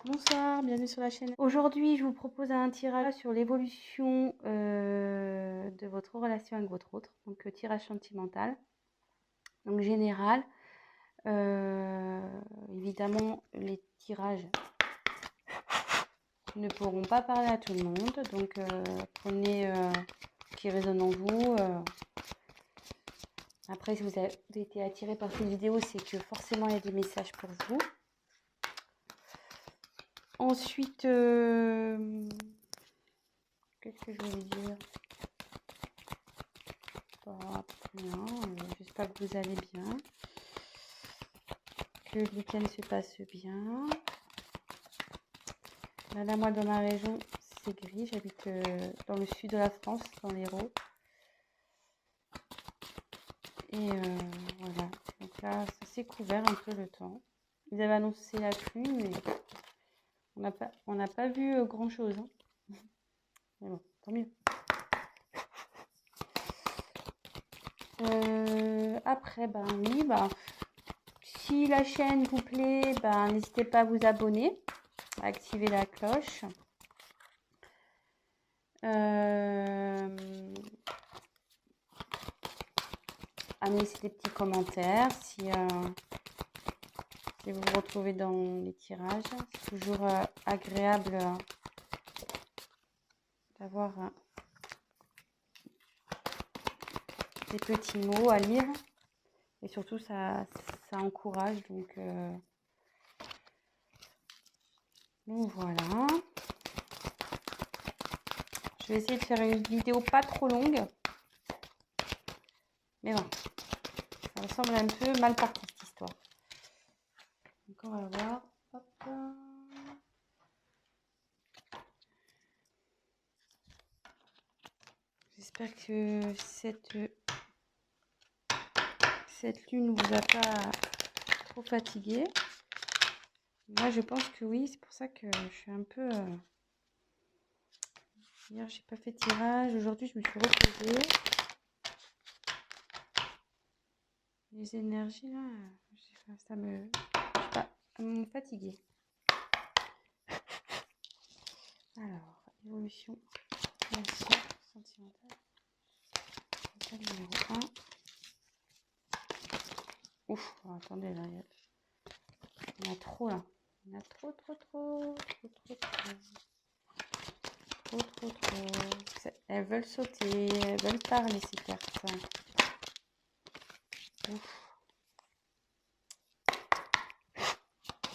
Bonsoir, bienvenue sur la chaîne. Aujourd'hui, je vous propose un tirage sur l'évolution de votre relation avec votre autre. Donc, tirage sentimental. Donc, général. Évidemment, les tirages ne pourront pas parler à tout le monde. Donc, prenez ce qui résonne en vous. Après, si vous avez été attiré par cette vidéo, c'est que forcément, il y a des messages pour vous. Ensuite, qu'est-ce que je voulais dire? Rien, j'espère que vous allez bien, que le week-end se passe bien. Là, moi, dans ma région, c'est gris. J'habite dans le sud de la France, dans l'Hérault. Et voilà. Donc là, ça s'est couvert un peu le temps. Ils avaient annoncé la pluie, mais on n'a pas vu grand-chose. Hein. Mais bon, tant mieux. Après, ben oui, si la chaîne vous plaît, n'hésitez pas à vous abonner, à activer la cloche. À me laisser des petits commentaires si vous vous retrouvez dans les tirages. C'est toujours agréable d'avoir des petits mots à lire. Et surtout, ça encourage. Donc voilà. Je vais essayer de faire une vidéo pas trop longue. Mais bon, ça me semble un peu mal parti cette histoire. Donc on va voir. Hop. J'espère que cette lune ne vous a pas trop fatigué. Moi, je pense que oui. C'est pour ça que je suis un peu... Hier, j'ai pas fait de tirage. Aujourd'hui, je me suis reposée. Les énergies, là, ça me... Je sais pas, elles m'ont fatiguée. Alors, évolution, relation sentimentale. Numéro 1. Ouf, oh, attendez, là, il y en a trop, là. Il y en a trop. Elles veulent sauter, elles veulent parler, ces cartes. Ouf.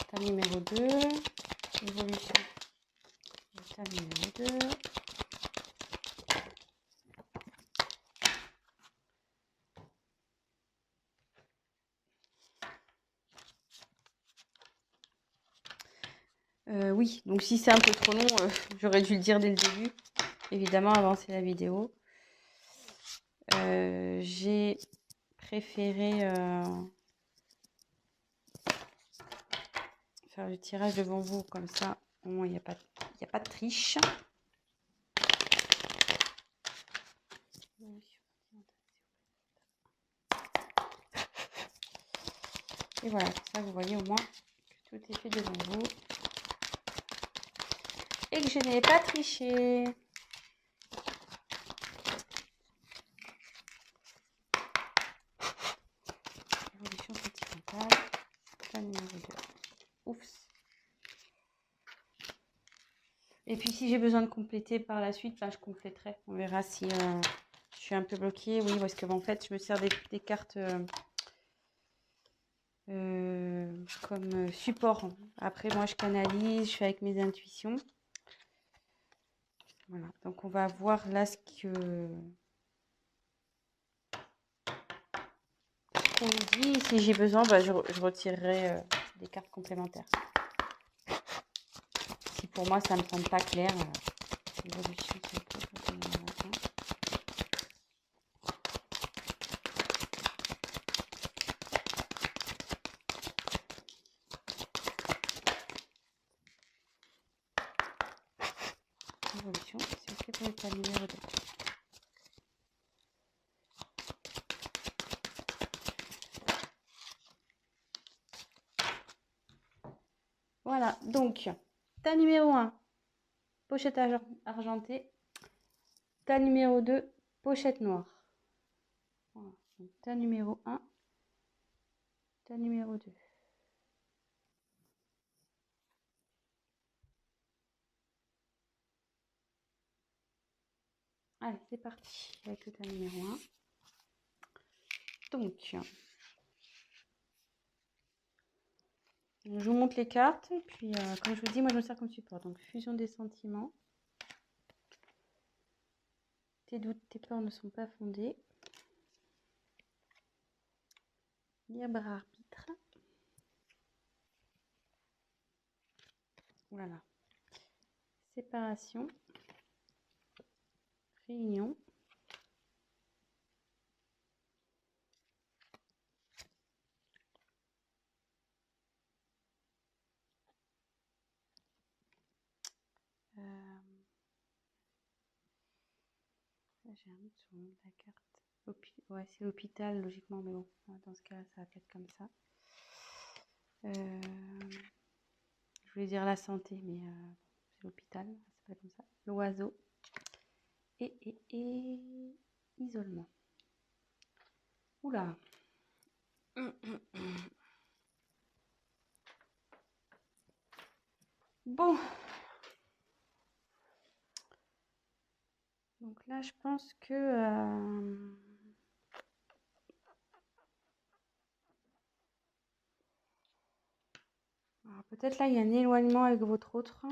État numéro 2. Évolution. État numéro 2. Oui, donc si c'est un peu trop long, j'aurais dû le dire dès le début. Évidemment, avancer la vidéo. J'ai préféré faire le tirage devant vous, comme ça, au moins il n'y a pas de triche. Et voilà, comme ça vous voyez au moins que tout est fait devant vous. Et que je n'ai pas triché. Évolution sentimentale. Plan numéro 2. Oups. Et puis si j'ai besoin de compléter par la suite, je compléterai. On verra si je suis un peu bloquée. Oui, parce que en fait, je me sers des cartes comme support. Après, moi, je canalise, je fais avec mes intuitions. Voilà, donc on va voir là ce qu'on me dit. Si j'ai besoin, je retirerai des cartes complémentaires. Si pour moi, ça ne me semble pas clair, évolution, c'est ok pour l'état numéro 2. Voilà, donc Tas numéro 1, pochette argentée. Tas numéro 2, pochette noire. Voilà. Donc, tas numéro 1, tas numéro 2. Allez, c'est parti avec le tas numéro 1. Donc, je vous montre les cartes. Et puis, comme je vous dis, moi, je me sers comme support. Donc, fusion des sentiments. Tes doutes, tes peurs ne sont pas fondés. Libre arbitre. Voilà. Séparation. Réunion. J'ai un doute sur le nom de la carte. Ouais, c'est l'hôpital, logiquement, mais bon, dans ce cas-là, ça va peut-être comme ça. Je voulais dire la santé, mais c'est l'hôpital, ça s'appelle comme ça. L'oiseau. Et isolement. Oula. Bon. Donc là, je pense que... alors peut-être là, il y a un éloignement avec votre autre.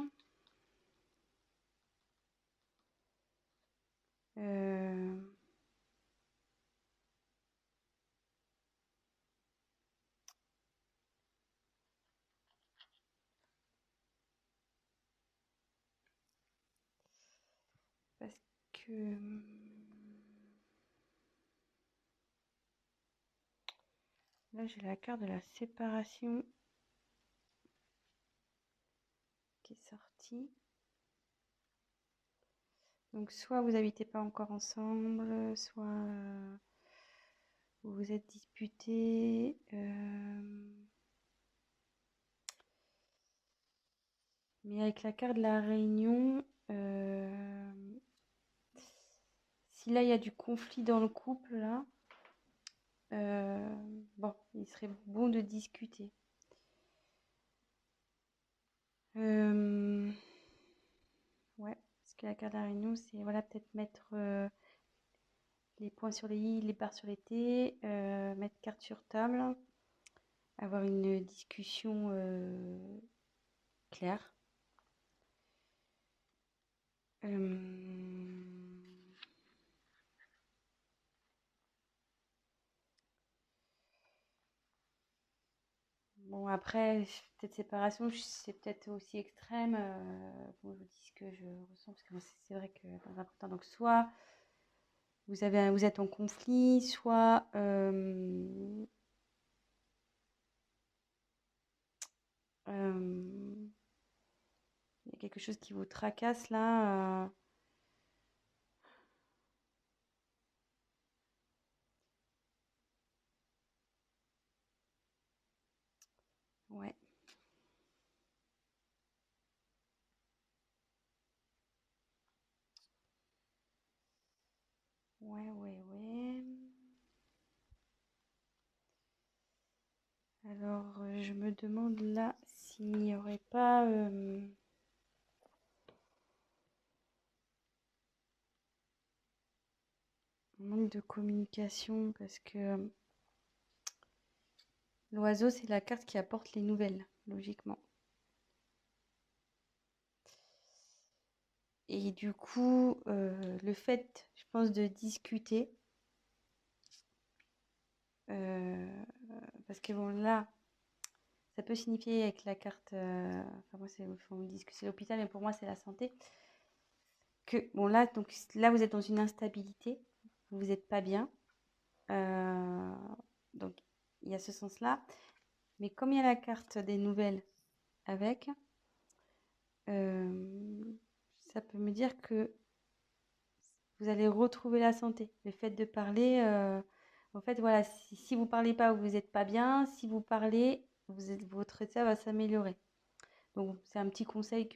Parce que... là, j'ai la carte de la séparation qui est sortie. Donc, soit vous n'habitez pas encore ensemble, soit vous vous êtes disputés. Mais avec la carte de la réunion, si là, il y a du conflit dans le couple, là, bon, il serait bon de discuter. Ouais, parce que la carte de la réunion, c'est voilà, peut-être mettre les points sur les i, les barres sur les t, mettre carte sur table, avoir une discussion claire. Bon, après, peut-être séparation, c'est peut-être aussi extrême. Bon, je vous dis ce que je ressens, parce que c'est vrai que dans un premier temps, donc soit vous êtes en conflit, soit il y a quelque chose qui vous tracasse là. Ouais. Ouais. Alors, je me demande là s'il n'y aurait pas un manque de communication, parce que l'oiseau, c'est la carte qui apporte les nouvelles, logiquement. Et du coup, le fait, je pense, de discuter, parce que bon, là, ça peut signifier avec la carte, enfin moi, on me dit que c'est l'hôpital, mais pour moi, c'est la santé, que bon, là, donc, là, vous êtes dans une instabilité, vous n'êtes pas bien, donc il y a ce sens-là, mais comme il y a la carte des nouvelles avec, ça peut me dire que vous allez retrouver la santé. Le fait de parler, en fait, voilà, si vous ne parlez pas, vous n'êtes pas bien. Si vous parlez, votre état va s'améliorer. Donc, c'est un petit conseil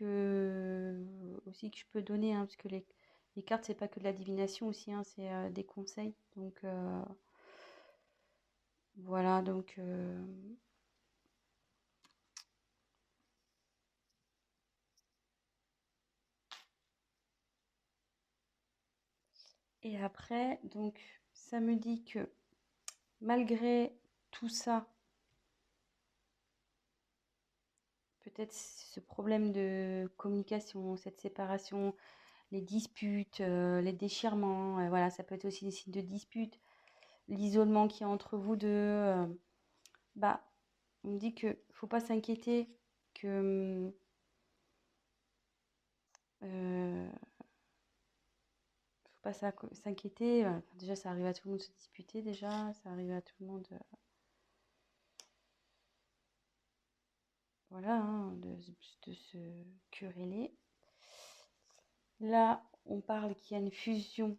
aussi que je peux donner, hein, parce que les cartes, c'est pas que de la divination aussi, hein, c'est des conseils. Donc, voilà, donc... Et après, donc, ça me dit que malgré tout ça, peut-être ce problème de communication, cette séparation, les disputes, les déchirements, voilà, ça peut être aussi des signes de dispute, l'isolement qu'il y a entre vous deux, bah, on me dit que faut pas s'inquiéter, que faut pas s'inquiéter. Enfin, déjà, ça arrive à tout le monde de se disputer, déjà, ça arrive à tout le monde, voilà, hein, de se quereller. Là, on parle qu'il y a une fusion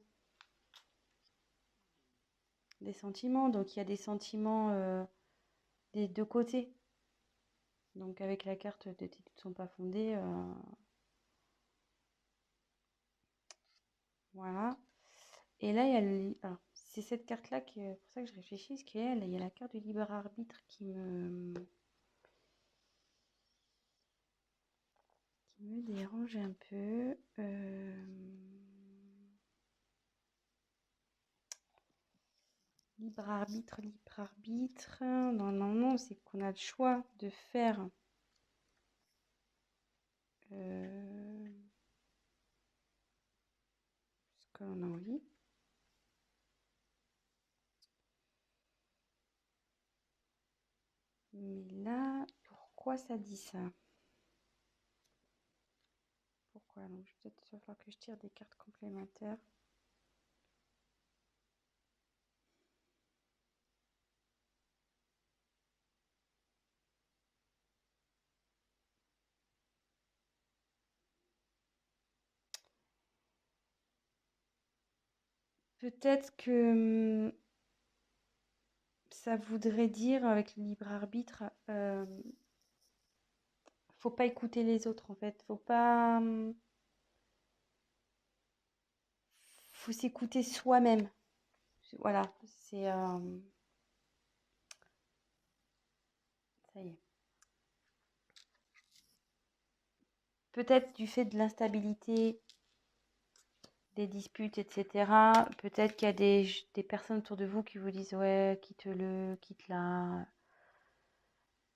des sentiments, donc il y a des sentiments des deux côtés. Donc avec la carte de tes doutes ne sont pas fondés, voilà. Et là, il y a alors, c'est cette carte-là qui est pour ça que je réfléchis, parce qu'il y a la carte du libre arbitre qui me dérange un peu. Libre arbitre, libre arbitre. Normalement, c'est qu'on a le choix de faire ce qu'on a envie. Mais là, pourquoi ça dit ça? Pourquoi? Donc, peut-être il va falloir que je tire des cartes complémentaires. Peut-être que ça voudrait dire, avec le libre arbitre, faut pas écouter les autres en fait. Faut s'écouter soi-même. Voilà, c'est ça y est. Peut-être du fait de l'instabilité, des disputes, etc. Peut-être qu'il y a des personnes autour de vous qui vous disent ouais, quitte-le, quitte-la.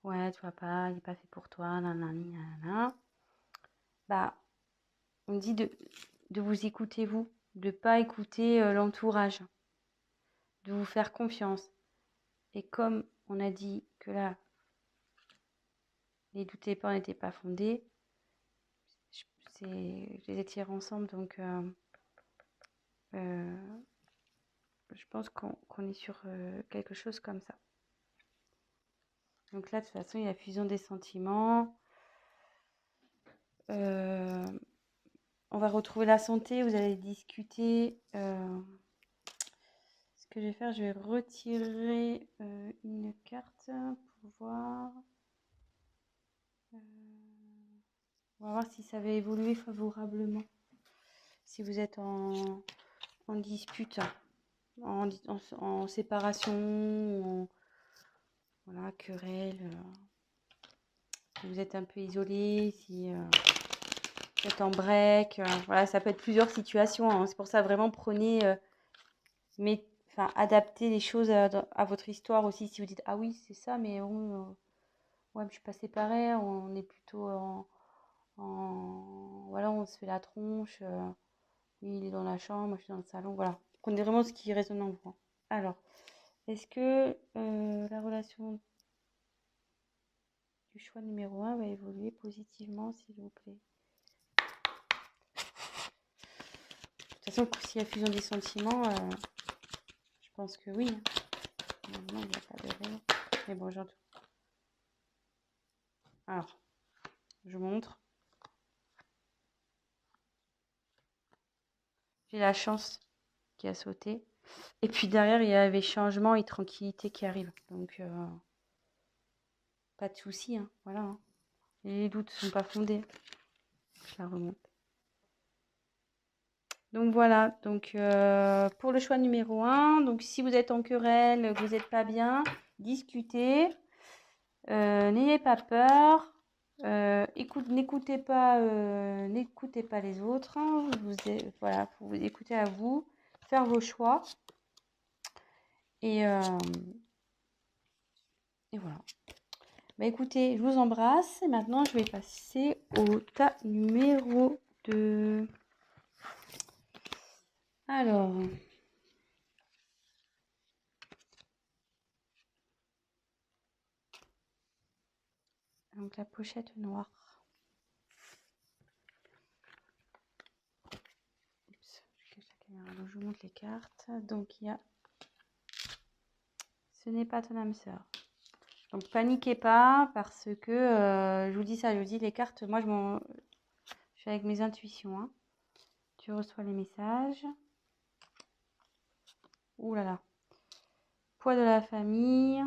Ouais, tu vois pas, il n'est pas fait pour toi, nanani, nanana. Bah, on dit de vous écouter vous, de pas écouter l'entourage, de vous faire confiance. Et comme on a dit que là, les doutes et peurs n'étaient pas fondés, je les ai tirés ensemble, donc je pense qu'on est sur quelque chose comme ça. Donc là, de toute façon, il y a fusion des sentiments. On va retrouver la santé, vous allez discuter. Ce que je vais faire, je vais retirer une carte pour voir. On va voir si ça va évoluer favorablement. Si vous êtes en dispute, en séparation, voilà, querelle, si vous êtes un peu isolé, si vous êtes en break, voilà, ça peut être plusieurs situations, hein. C'est pour ça, vraiment, prenez, adaptez les choses à votre histoire aussi. Si vous dites, ah oui, c'est ça, mais bon, ouais, je suis pas séparée, on est plutôt voilà, on se fait la tronche, lui, il est dans la chambre, moi, je suis dans le salon, voilà. Prenez vraiment ce qui résonne en vous. Alors, est-ce que la relation du choix numéro 1 va évoluer positivement, s'il vous plaît? De toute façon, s'il y a fusion des sentiments, je pense que oui. Normalement, il n'y a pas de raison. Mais bon, j'entends. Alors, je montre. J'ai la chance qui a sauté. Et puis derrière, il y avait changement et tranquillité qui arrive. Donc, pas de souci, hein. Voilà, hein. Les doutes ne sont pas fondés. Je la remonte. Donc voilà, donc pour le choix numéro 1, donc si vous êtes en querelle, que vous n'êtes pas bien, discutez, n'ayez pas peur, n'écoutez pas les autres, hein, voilà, faut vous écouter à vous, faire vos choix, et voilà. Bah écoutez, je vous embrasse, et maintenant je vais passer au tas numéro 2. Alors... Donc la pochette noire. Oups, je cache la caméra. Donc, je vous montre les cartes. Donc il y a ce n'est pas ton âme sœur. Donc paniquez pas parce que je vous dis ça, je vous dis les cartes, moi je suis avec mes intuitions. Hein. Tu reçois les messages. Ouh là là. Poids de la famille.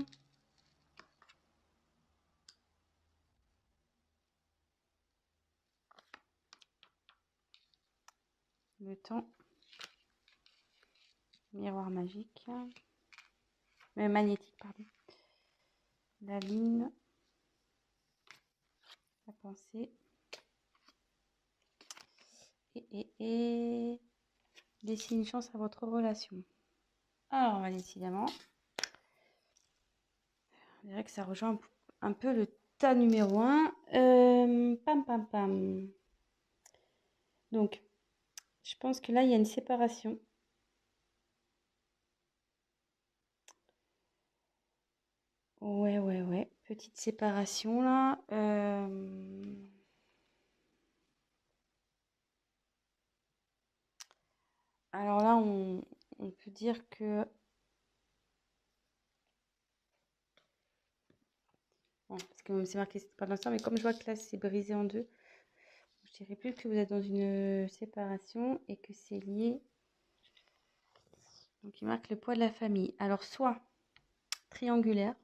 Le temps. Miroir magique. Magnétique, pardon. La lune. La pensée. Et laissez une chance à votre relation. Alors, décidément, on dirait que ça rejoint un peu le tas numéro 1. Pam, pam, pam. Donc, je pense que là, il y a une séparation. Ouais. Petite séparation, là. Alors là, on peut dire que... Bon, parce que c'est marqué c'est pas dans ça, mais comme je vois que là, c'est brisé en deux, je dirais plus que vous êtes dans une séparation et que c'est lié. Donc, il marque le poids de la famille. Alors, soit triangulaire,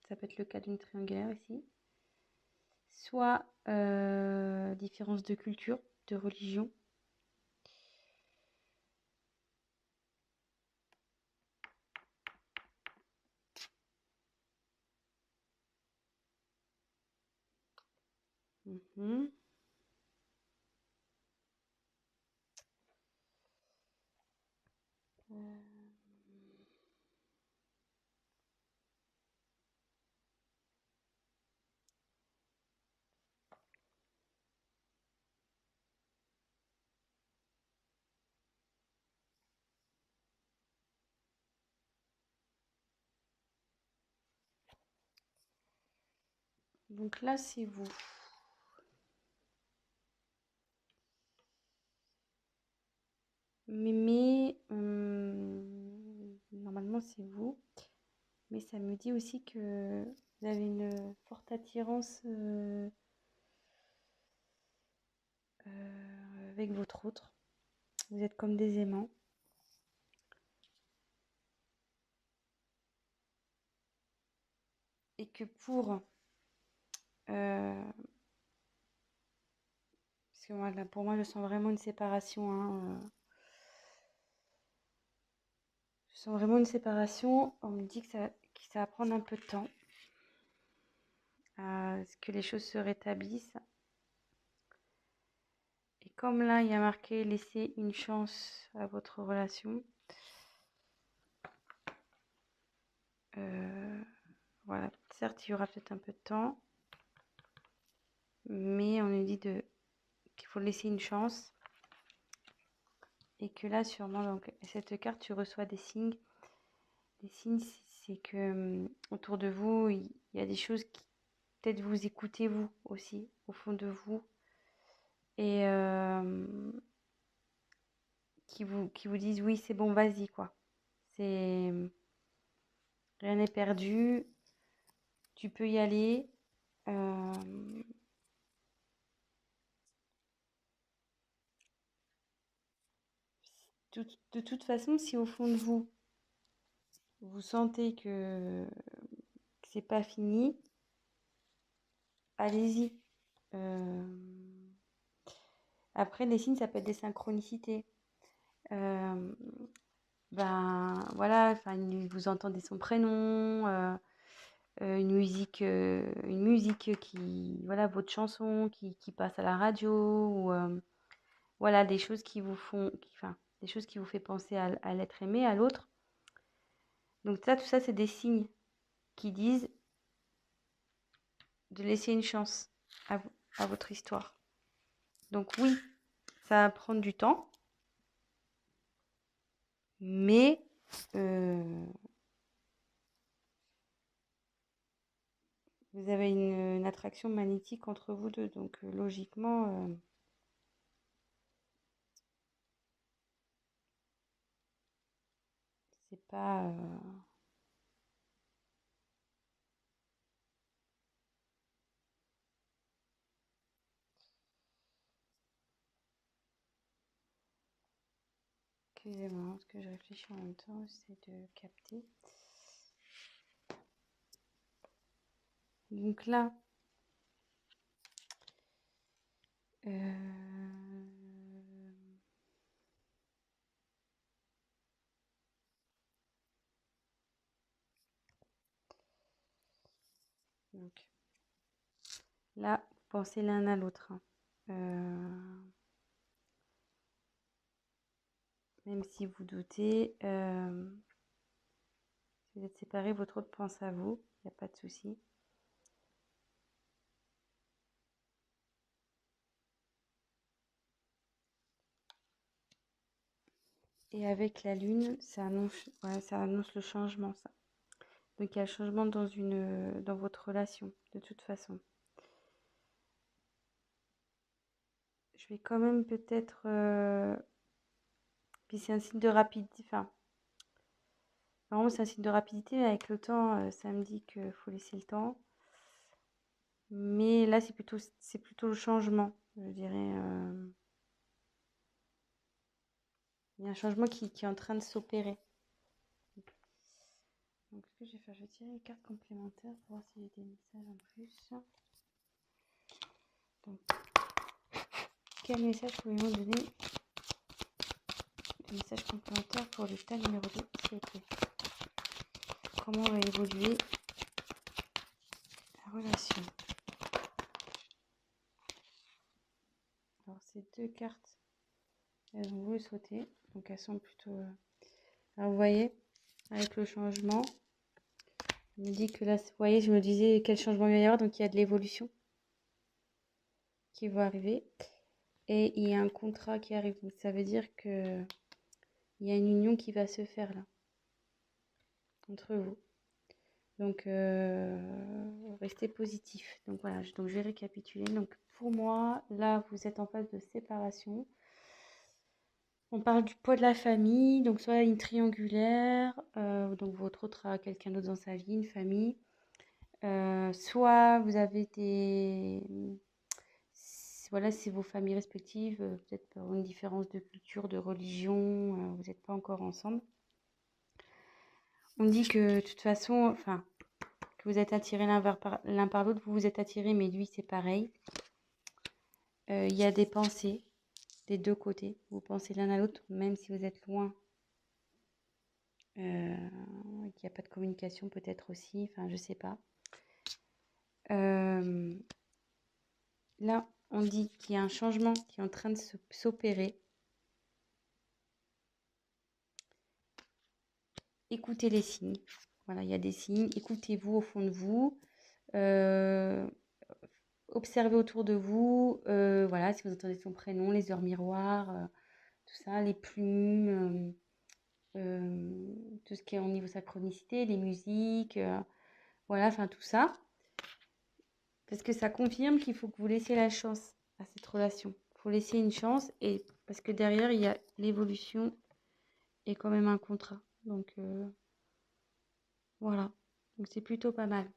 ça peut être le cas d'une triangulaire ici, soit différence de culture, de religion. Mhm. Donc là, c'est vous. Mais normalement, c'est vous. Mais ça me dit aussi que vous avez une forte attirance avec votre autre. Vous êtes comme des aimants. Et que pour... parce que moi, là, pour moi, je sens vraiment une séparation. Hein, je sens vraiment une séparation. On me dit que ça va prendre un peu de temps. À ce que les choses se rétablissent. Et comme là, il y a marqué laisser une chance à votre relation. Voilà, certes, il y aura peut-être un peu de temps. Mais on nous dit qu'il faut laisser une chance. Et que là, sûrement, donc, cette carte, tu reçois des signes. Les signes, c'est que autour de vous, il y a des choses qui peut-être vous écoutez vous aussi, au fond de vous. Et qui vous disent oui, c'est bon, vas-y, quoi. C'est rien n'est perdu, tu peux y aller. De toute façon, si au fond de vous, vous sentez que c'est pas fini, allez-y. Après, les signes, ça peut être des synchronicités. Ben voilà, enfin, vous entendez son prénom, une musique qui, voilà, votre chanson qui passe à la radio, ou voilà, des choses qui vous font, enfin, des choses qui vous fait penser à l'être aimé, à l'autre. Donc ça, tout ça, c'est des signes qui disent de laisser une chance à votre histoire. Donc oui, ça va prendre du temps, mais vous avez une attraction magnétique entre vous deux. Donc logiquement, c'est pas... Excusez-moi, parce que je réfléchis en même temps, j'essaie de capter. Donc là, donc là, pensez l'un à l'autre, hein. Même si vous doutez, si vous êtes séparés, votre autre pense à vous, il n'y a pas de souci. Et avec la lune, ça annonce le changement, ça. Donc il y a le changement dans votre relation, de toute façon. Je vais quand même peut-être... puis c'est un signe de rapidité, enfin, normalement c'est un signe de rapidité, mais avec le temps, ça me dit qu'il faut laisser le temps. Mais là, c'est plutôt le changement, je dirais. Il y a un changement qui est en train de s'opérer. Donc, ce que je vais faire, je vais tirer les cartes complémentaires pour voir s'il y a des messages en plus. Donc, quel message pouvez-vous donner? Des messages complémentaires pour le tas numéro 2, s'il vous plaît. Comment va évoluer la relation? Alors, ces deux cartes, elles ont voulu sauter. Donc, elles sont plutôt... Alors, vous voyez, avec le changement, je me dis que là, vous voyez, je me disais quel changement il va y avoir. Donc, il y a de l'évolution qui va arriver. Et il y a un contrat qui arrive. Donc, ça veut dire que il y a une union qui va se faire là, entre vous. Donc, restez positif. Donc, voilà. Donc, je vais récapituler. Donc, pour moi, là, vous êtes en phase de séparation. On parle du poids de la famille. Donc, soit une triangulaire. Donc, votre autre a quelqu'un d'autre dans sa vie, une famille. Soit vous avez voilà, c'est vos familles respectives, peut-être pour une différence de culture, de religion, vous n'êtes pas encore ensemble. On dit que de toute façon, enfin, que vous êtes attirés l'un par l'autre, vous vous êtes attirés, mais lui, c'est pareil. Il y a des pensées des deux côtés. Vous pensez l'un à l'autre, même si vous êtes loin. Qu'il n'y a pas de communication, peut-être aussi. Enfin, je sais pas. Là, on dit qu'il y a un changement qui est en train de s'opérer. Écoutez les signes. Voilà, il y a des signes. Écoutez-vous au fond de vous. Observez autour de vous. Voilà, si vous entendez son prénom, les heures miroirs, tout ça, les plumes, tout ce qui est au niveau synchronicité, les musiques, voilà, enfin tout ça. Parce que ça confirme qu'il faut que vous laissiez la chance à cette relation. Il faut laisser une chance, et parce que derrière, il y a l'évolution et quand même un contrat. Donc, voilà. Donc, c'est plutôt pas mal.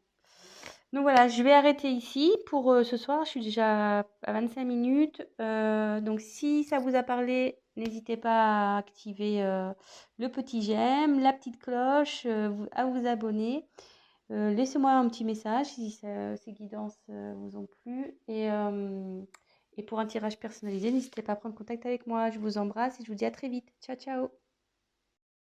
Donc voilà, je vais arrêter ici pour ce soir. Je suis déjà à 25 minutes. Donc si ça vous a parlé, n'hésitez pas à activer le petit j'aime, la petite cloche, à vous abonner. Laissez-moi un petit message si ces guidances vous ont plu. Et pour un tirage personnalisé, n'hésitez pas à prendre contact avec moi. Je vous embrasse et je vous dis à très vite. Ciao, ciao!